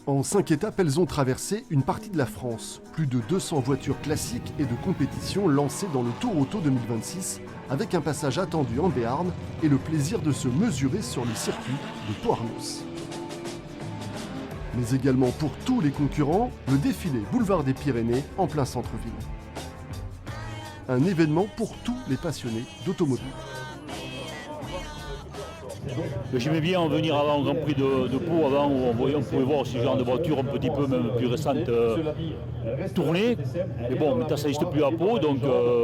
En 5 étapes, elles ont traversé une partie de la France. Plus de 200 voitures classiques et de compétition lancées dans le Tour Auto 2026, avec un passage attendu en Béarn et le plaisir de se mesurer sur le circuit de Pau-Arnos. Mais également pour tous les concurrents, le défilé Boulevard des Pyrénées en plein centre-ville. Un événement pour tous les passionnés d'automobile. J'aimais bien venir avant au Grand Prix de Pau, avant où on pouvait voir ce genre de voiture un petit peu même plus récente tourner. Mais bon, maintenant ça n'existe plus à Pau, donc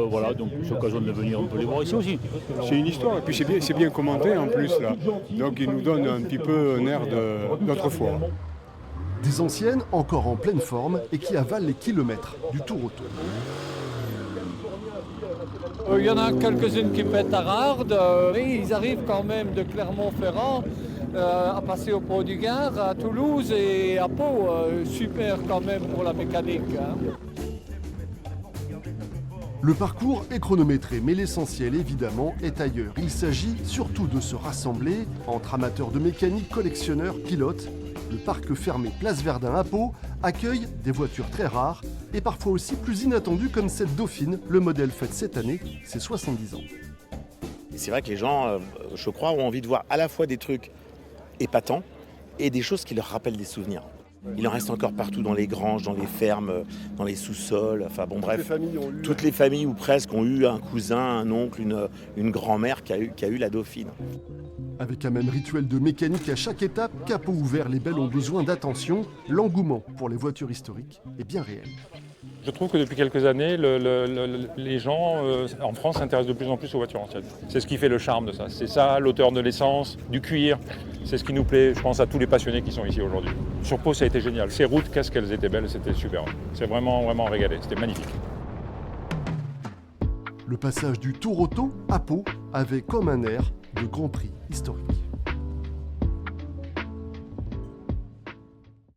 voilà, donc j'ai l'occasion de venir un peu les voir ici aussi. C'est une histoire, et puis c'est bien commenté en plus là. Donc il nous donne un petit peu un air d'autrefois. Des anciennes encore en pleine forme et qui avalent les kilomètres du Tour Auto. Il y en a quelques-unes qui pètent à rarde, mais ils arrivent quand même de Clermont-Ferrand à passer au Pont du Gard, à Toulouse et à Pau. Super quand même pour la mécanique. Le parcours est chronométré, mais l'essentiel évidemment est ailleurs. Il s'agit surtout de se rassembler entre amateurs de mécanique, collectionneurs, pilotes. Le parc fermé Place Verdun à Pau accueille des voitures très rares et parfois aussi plus inattendues comme cette Dauphine. Le modèle fête cette année ses 70 ans. C'est vrai que les gens, je crois, ont envie de voir à la fois des trucs épatants et des choses qui leur rappellent des souvenirs. Il en reste encore partout dans les granges, dans les fermes, dans les sous-sols, enfin bon bref. Toutes les familles ou presque ont eu un cousin, un oncle, une grand-mère qui a eu la Dauphine. Avec un même rituel de mécanique à chaque étape, capot ouvert, les belles ont besoin d'attention. L'engouement pour les voitures historiques est bien réel. Je trouve que depuis quelques années, les gens en France s'intéressent de plus en plus aux voitures anciennes. C'est ce qui fait le charme de ça. C'est ça, l'auteur de l'essence, du cuir. C'est ce qui nous plaît, je pense, à tous les passionnés qui sont ici aujourd'hui. Sur Pau, ça a été génial. Ces routes, qu'est-ce qu'elles étaient belles, c'était super. C'est vraiment, vraiment régalé, c'était magnifique. Le passage du Tour Auto à Pau avait comme un air de Grand Prix historique.